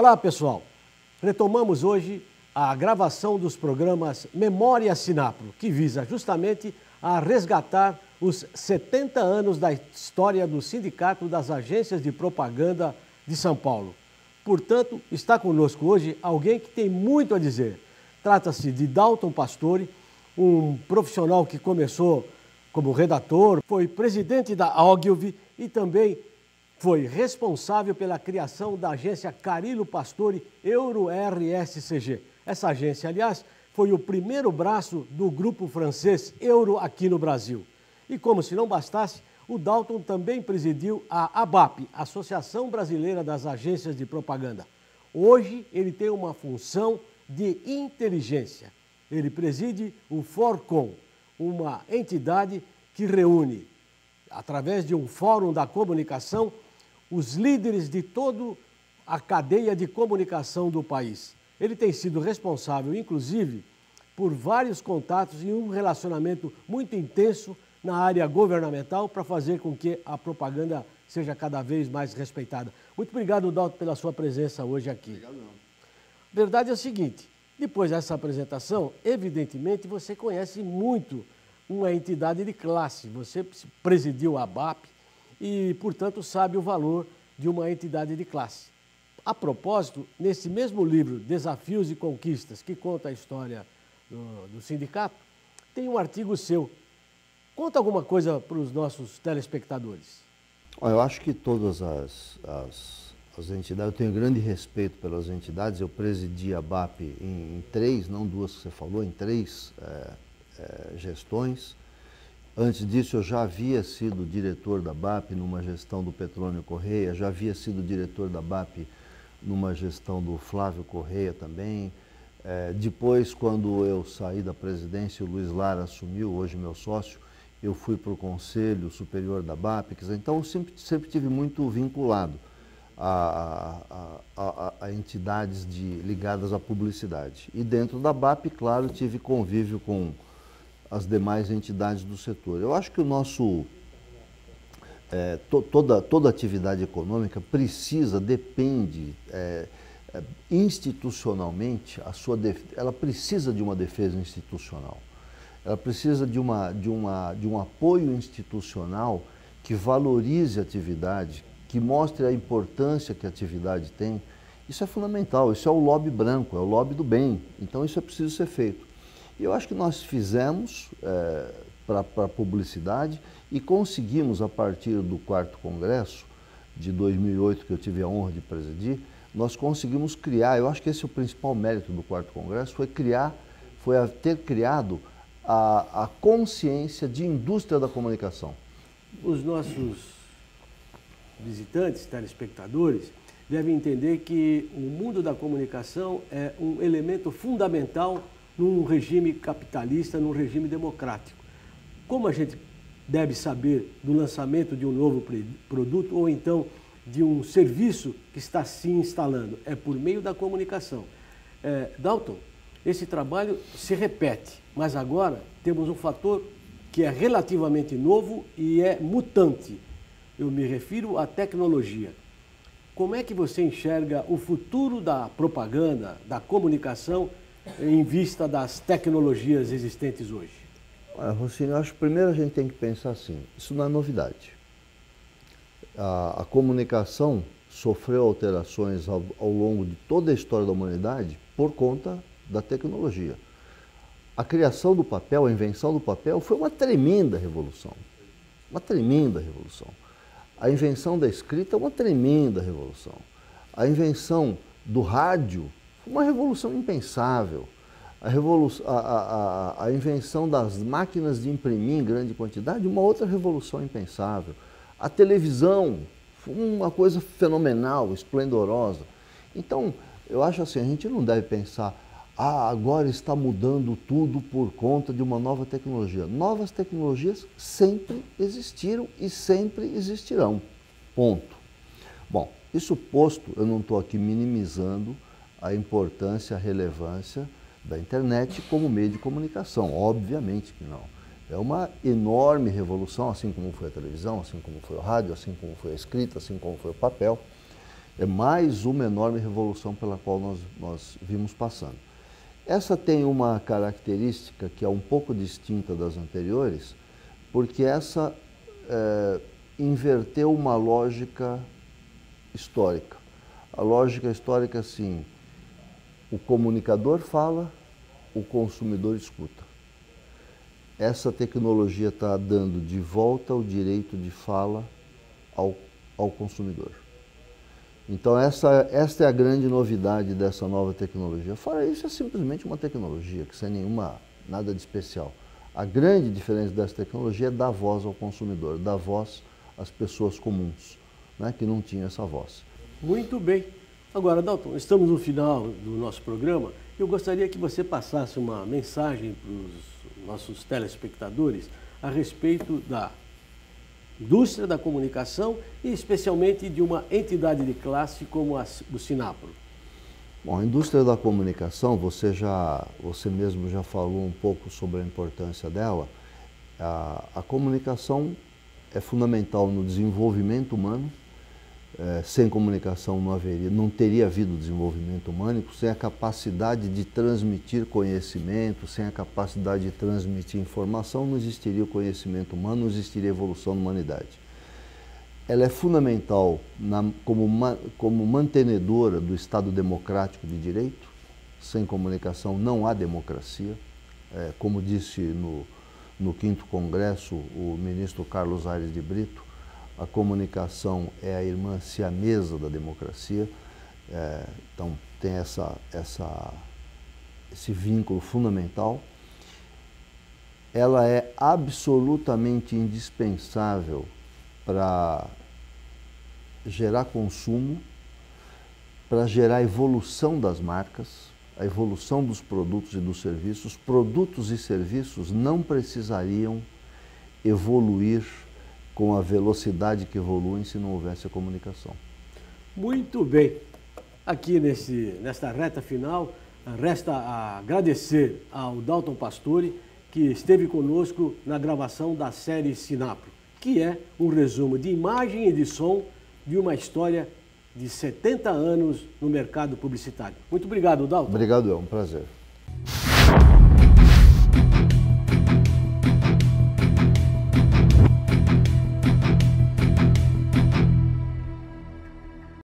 Olá, pessoal. Retomamos hoje a gravação dos programas Memória Sinapro, que visa justamente a resgatar os 70 anos da história do Sindicato das Agências de Propaganda de São Paulo. Portanto, está conosco hoje alguém que tem muito a dizer. Trata-se de Dalton Pastore, um profissional que começou como redator, foi presidente da Ogilvy e também foi responsável pela criação da agência Carilo Pastore Euro RSCG. Essa agência, aliás, foi o primeiro braço do grupo francês Euro aqui no Brasil. E como se não bastasse, o Dalton também presidiu a ABAP, Associação Brasileira das Agências de Propaganda. Hoje ele tem uma função de inteligência. Ele preside o Forcom, uma entidade que reúne, através de um fórum da comunicação, os líderes de toda a cadeia de comunicação do país. Ele tem sido responsável, inclusive, por vários contatos e um relacionamento muito intenso na área governamental para fazer com que a propaganda seja cada vez mais respeitada. Muito obrigado, Dalton, pela sua presença hoje aqui. Obrigado, não. A verdade é o seguinte, depois dessa apresentação, evidentemente você conhece muito uma entidade de classe. Você presidiu a ABAP e, portanto, sabe o valor de uma entidade de classe. A propósito, nesse mesmo livro, Desafios e Conquistas, que conta a história do sindicato, tem um artigo seu. Conta alguma coisa para os nossos telespectadores. Eu acho que todas as entidades, eu tenho grande respeito pelas entidades, eu presidi a ABAP em três, não duas que você falou, em três gestões. Antes disso, eu já havia sido diretor da ABAP numa gestão do Petrônio Correia, já havia sido diretor da ABAP numa gestão do Flávio Correia também. Depois, quando eu saí da presidência, o Luiz Lara assumiu, hoje meu sócio, eu fui para o Conselho Superior da ABAP, então eu sempre tive muito vinculado a entidades ligadas à publicidade. E dentro da ABAP, claro, tive convívio com as demais entidades do setor. Eu acho que o nosso, toda atividade econômica depende institucionalmente, ela precisa de uma defesa institucional. Ela precisa de um apoio institucional que valorize a atividade, que mostre a importância que a atividade tem. Isso é fundamental, isso é o lobby branco, é o lobby do bem. Então isso é preciso ser feito. E eu acho que nós fizemos para a publicidade e conseguimos, a partir do 4º Congresso de 2008, que eu tive a honra de presidir, nós conseguimos criar, eu acho que esse é o principal mérito do 4º Congresso, foi ter criado a consciência de indústria da comunicação. Os nossos visitantes, telespectadores, devem entender que o mundo da comunicação é um elemento fundamental num regime capitalista, num regime democrático. Como a gente deve saber do lançamento de um novo produto ou então de um serviço que está se instalando? É por meio da comunicação. Dalton, esse trabalho se repete, mas agora temos um fator que é relativamente novo e é mutante. Eu me refiro à tecnologia. Como é que você enxerga o futuro da propaganda, da comunicação, em vista das tecnologias existentes hoje? Rossini, eu acho que primeiro a gente tem que pensar assim, isso não é novidade. A comunicação sofreu alterações ao longo de toda a história da humanidade por conta da tecnologia. A criação do papel, a invenção do papel foi uma tremenda revolução. Uma tremenda revolução. A invenção da escrita é uma tremenda revolução. A invenção do rádio foi uma revolução impensável. A invenção das máquinas de imprimir em grande quantidade, uma outra revolução impensável. A televisão foi uma coisa fenomenal, esplendorosa. Então, eu acho assim, a gente não deve pensar, agora está mudando tudo por conta de uma nova tecnologia. Novas tecnologias sempre existiram e sempre existirão. Ponto. Bom, isso posto, eu não estou aqui minimizando a importância, a relevância da internet como meio de comunicação. Obviamente que não. É uma enorme revolução, assim como foi a televisão, assim como foi o rádio, assim como foi a escrita, assim como foi o papel. É mais uma enorme revolução pela qual nós vimos passando. Essa tem uma característica que é um pouco distinta das anteriores, porque essa inverteu uma lógica histórica. A lógica histórica, assim, o comunicador fala, o consumidor escuta. Essa tecnologia está dando de volta o direito de fala ao consumidor. Então esta é a grande novidade dessa nova tecnologia. Fora isso, é simplesmente uma tecnologia, que sem nada de especial. A grande diferença dessa tecnologia é dar voz ao consumidor, dar voz às pessoas comuns, né, que não tinham essa voz. Muito bem. Agora, Dalton, estamos no final do nosso programa. Eu gostaria que você passasse uma mensagem para os nossos telespectadores a respeito da indústria da comunicação e especialmente de uma entidade de classe como o Sinapro. Bom, a indústria da comunicação, você mesmo já falou um pouco sobre a importância dela. A comunicação é fundamental no desenvolvimento humano. Sem comunicação não teria havido desenvolvimento humano, sem a capacidade de transmitir conhecimento, sem a capacidade de transmitir informação, não existiria o conhecimento humano, não existiria a evolução da humanidade. Ela é fundamental como mantenedora do Estado democrático de direito. Sem comunicação não há democracia. Como disse no 5º Congresso o ministro Carlos Aires de Brito, a comunicação é a irmã siamesa da democracia, então tem esse vínculo fundamental. Ela é absolutamente indispensável para gerar consumo, para gerar evolução das marcas, a evolução dos produtos e dos serviços. Produtos e serviços não precisariam evoluir com a velocidade que evoluem se não houvesse a comunicação. Muito bem. Aqui nesta reta final, resta agradecer ao Dalton Pastore, que esteve conosco na gravação da série Sinapro, que é um resumo de imagem e de som de uma história de 70 anos no mercado publicitário. Muito obrigado, Dalton. Obrigado, é um prazer.